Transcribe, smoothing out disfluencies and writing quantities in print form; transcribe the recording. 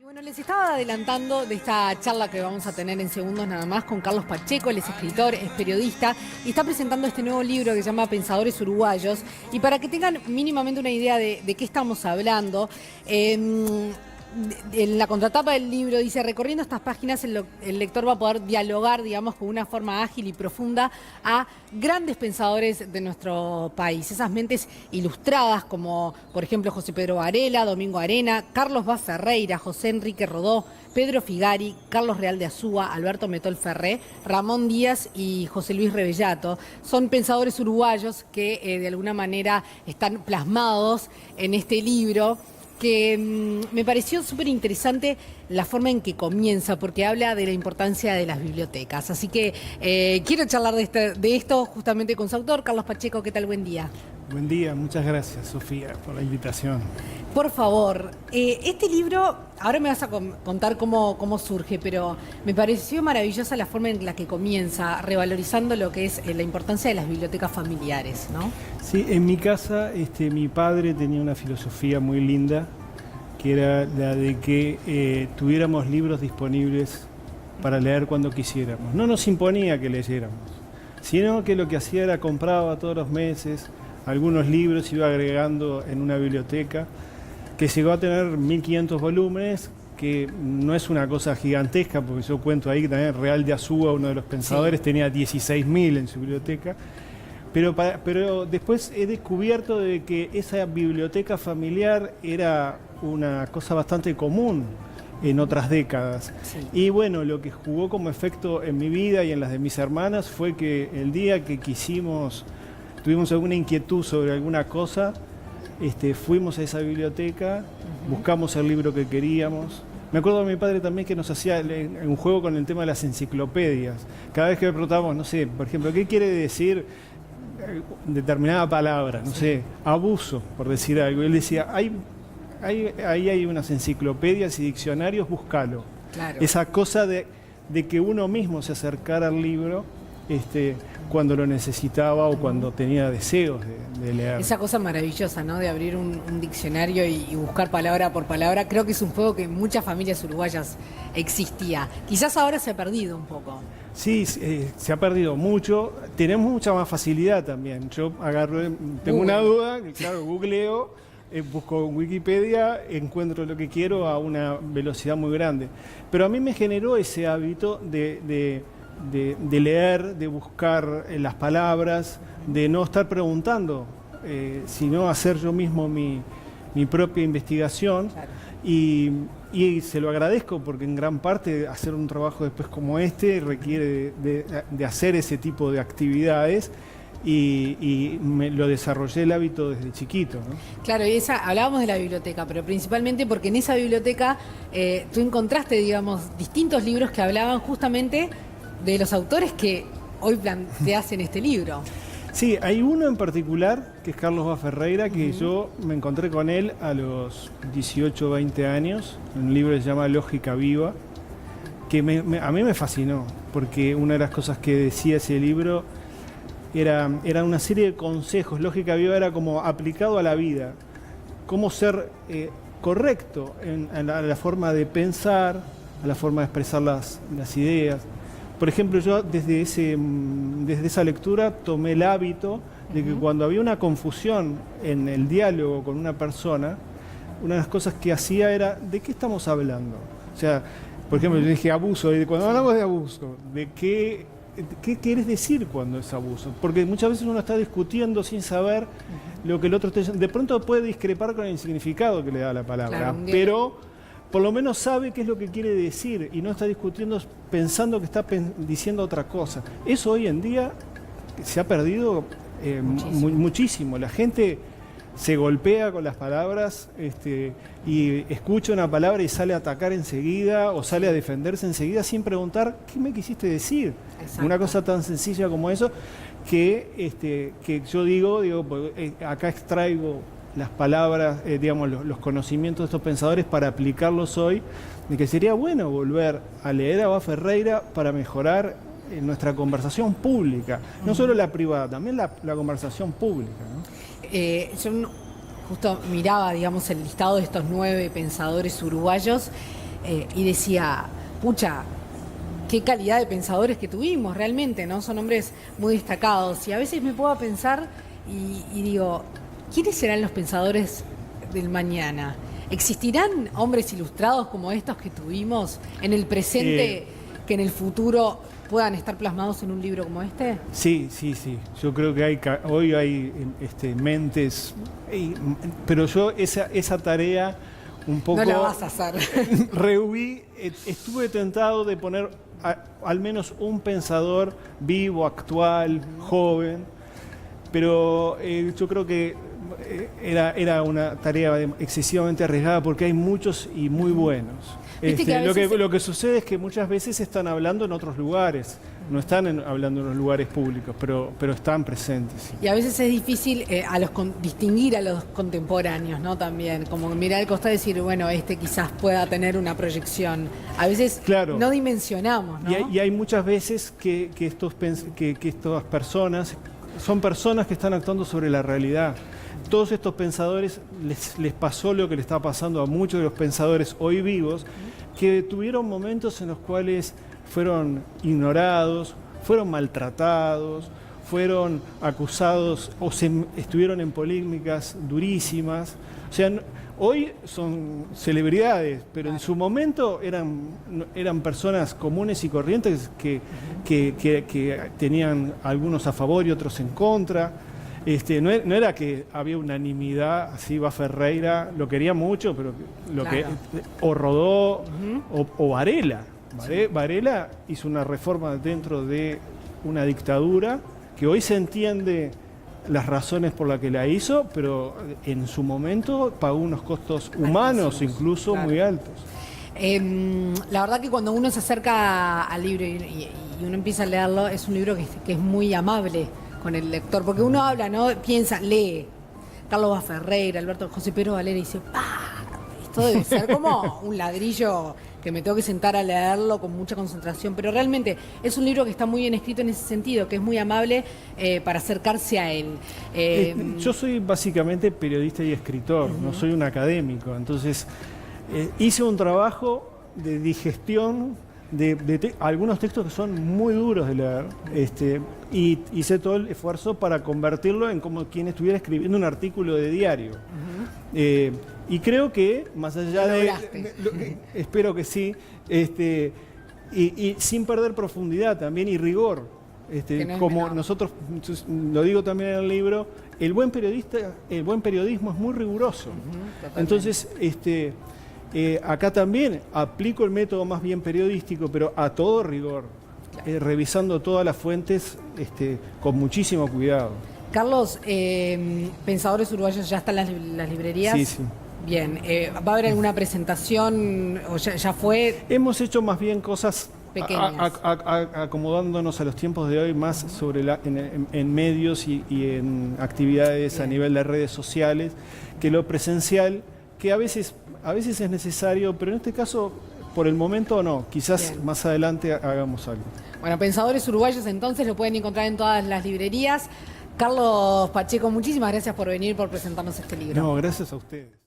Y bueno, les estaba adelantando de esta charla que vamos a tener en segundos nada más con Carlos Pacheco. Él es escritor, es periodista y está presentando este nuevo libro que se llama Pensadores Uruguayos. Y para que tengan mínimamente una idea de qué estamos hablando, en la contratapa del libro dice: recorriendo estas páginas el lector va a poder dialogar, digamos, con una forma ágil y profunda a grandes pensadores de nuestro país. Esas mentes ilustradas como, por ejemplo, José Pedro Varela, Domingo Arena, Carlos Vaz Ferreira, José Enrique Rodó, Pedro Figari, Carlos Real de Azúa, Alberto Metol Ferré, Ramón Díaz y José Luis Rebellato. Son pensadores uruguayos que de alguna manera están plasmados en este libro, que me pareció súper interesante la forma en que comienza, porque habla de la importancia de las bibliotecas. Así que quiero charlar de esto justamente con su autor, Carlos Pacheco. ¿Qué tal? Buen día. Buen día, muchas gracias, Sofía, por la invitación. Por favor, este libro, ahora me vas a contar cómo surge, pero me pareció maravillosa la forma en la que comienza, revalorizando lo que es la importancia de las bibliotecas familiares, ¿no? Sí, en mi casa mi padre tenía una filosofía muy linda, que era la de que tuviéramos libros disponibles para leer cuando quisiéramos. No nos imponía que leyéramos, sino que lo que hacía era compraba todos los meses algunos libros, iba agregando en una biblioteca que llegó a tener 1500 volúmenes, que no es una cosa gigantesca, porque yo cuento ahí que también Real de Azúa, uno de los pensadores, sí, tenía 16.000 en su biblioteca. Pero después he descubierto de que esa biblioteca familiar era una cosa bastante común en otras décadas. Sí. Y bueno, lo que jugó como efecto en mi vida y en las de mis hermanas fue que el día que tuvimos alguna inquietud sobre alguna cosa, fuimos a esa biblioteca, buscamos el libro que queríamos. Me acuerdo de mi padre también que nos hacía un juego con el tema de las enciclopedias. Cada vez que le preguntábamos, no sé, por ejemplo, ¿qué quiere decir determinada palabra? No sé, abuso, por decir algo. Él decía, ahí hay unas enciclopedias y diccionarios, búscalo. Claro. Esa cosa de que uno mismo se acercara al libro cuando lo necesitaba o cuando tenía deseos de leer. Esa cosa maravillosa, ¿no? De abrir un diccionario y buscar palabra por palabra. Creo que es un juego que en muchas familias uruguayas existía. Quizás ahora se ha perdido un poco. Sí, se ha perdido mucho. Tenemos mucha más facilidad también. Yo tengo una duda, claro, googleo, busco en Wikipedia, encuentro lo que quiero a una velocidad muy grande. Pero a mí me generó ese hábito de leer, de buscar las palabras, de no estar preguntando, sino hacer yo mismo mi propia investigación. Claro. Y se lo agradezco porque en gran parte hacer un trabajo después como este requiere de hacer ese tipo de actividades. Y lo desarrollé el hábito desde chiquito, ¿no? Claro, y hablábamos de la biblioteca, pero principalmente porque en esa biblioteca tú encontraste, digamos, distintos libros que hablaban justamente de los autores que hoy planteás en este libro. Sí, hay uno en particular, que es Carlos Vaz Ferreira, que yo me encontré con él a los 18 o 20 años, en un libro que se llama Lógica Viva, que a mí me fascinó, porque una de las cosas que decía ese libro era una serie de consejos. Lógica Viva era como aplicado a la vida, cómo ser correcto a la forma de pensar, a la forma de expresar las ideas. Por ejemplo, yo desde esa lectura tomé el hábito de que cuando había una confusión en el diálogo con una persona, una de las cosas que hacía era, ¿de qué estamos hablando? O sea, por ejemplo, yo dije abuso, y cuando hablamos de abuso, ¿de qué quieres decir cuando es abuso? Porque muchas veces uno está discutiendo sin saber lo que el otro está diciendo. De pronto puede discrepar con el significado que le da la palabra, claro, pero por lo menos sabe qué es lo que quiere decir y no está discutiendo pensando que está diciendo otra cosa. Eso hoy en día se ha perdido muchísimo. La gente se golpea con las palabras y escucha una palabra y sale a atacar enseguida o sale a defenderse enseguida sin preguntar ¿qué me quisiste decir? Exacto. Una cosa tan sencilla como eso que yo digo acá extraigo las palabras, digamos, los conocimientos de estos pensadores para aplicarlos hoy, de que sería bueno volver a leer a Vaz Ferreira para mejorar nuestra conversación pública, no solo la privada, también la conversación pública, ¿no? Yo justo miraba, digamos, el listado de estos 9 pensadores uruguayos y decía, pucha, qué calidad de pensadores que tuvimos realmente, ¿no? Son hombres muy destacados. Y a veces me puedo pensar y digo, ¿quiénes serán los pensadores del mañana? ¿Existirán hombres ilustrados como estos que tuvimos en el presente que en el futuro puedan estar plasmados en un libro como este? Sí. Yo creo que hoy hay mentes, pero yo esa tarea un poco... No la vas a hacer. Rehuí, estuve tentado de poner al menos un pensador vivo, actual, joven, pero yo creo que era una tarea excesivamente arriesgada porque hay muchos y muy buenos. Lo que sucede es que muchas veces están hablando en otros lugares, no están hablando en los lugares públicos, pero están presentes. Y a veces es difícil distinguir a los contemporáneos, ¿no? También, como mirar al costado y decir, bueno, quizás pueda tener una proyección. A veces no dimensionamos, ¿no? Y hay muchas veces que estas personas son personas que están actuando sobre la realidad. Todos estos pensadores les pasó lo que le está pasando a muchos de los pensadores hoy vivos, que tuvieron momentos en los cuales fueron ignorados, fueron maltratados, fueron acusados o estuvieron en polémicas durísimas. O sea, hoy son celebridades, pero en su momento eran personas comunes y corrientes que tenían algunos a favor y otros en contra. No era que había unanimidad, así va Ferreira, lo quería mucho, pero o Rodó o Varela. Varela hizo una reforma dentro de una dictadura que hoy se entiende las razones por las que la hizo, pero en su momento pagó unos costos humanos incluso muy altos. La verdad que cuando uno se acerca al libro y uno empieza a leerlo, es un libro que es muy amable con el lector, porque uno habla, ¿no? Piensa, lee Carlos Bá Ferreira, Alberto José Pedro Valera y dice, ¡pah! Esto debe ser como un ladrillo que me tengo que sentar a leerlo con mucha concentración, pero realmente es un libro que está muy bien escrito en ese sentido, que es muy amable para acercarse a él. Yo soy básicamente periodista y escritor, no soy un académico, entonces hice un trabajo de digestión de algunos textos que son muy duros de leer, y hice todo el esfuerzo para convertirlo en como quien estuviera escribiendo un artículo de diario. Y creo que, más allá espero que sí, y sin perder profundidad también y rigor, como nosotros, lo digo también en el libro, el buen periodismo es muy riguroso. Entonces, acá también aplico el método más bien periodístico, pero a todo rigor, revisando todas las fuentes con muchísimo cuidado. Carlos, Pensadores Uruguayos ya están en las librerías. Sí. Bien, ¿va a haber alguna presentación o ya fue? Hemos hecho más bien cosas pequeñas, acomodándonos a los tiempos de hoy, más sobre en medios y en actividades a nivel de redes sociales, que lo presencial, que a veces es necesario, pero en este caso, por el momento no. Quizás más adelante hagamos algo. Bueno, Pensadores Uruguayos entonces lo pueden encontrar en todas las librerías. Carlos Pacheco, muchísimas gracias por venir, por presentarnos este libro. No, gracias a ustedes.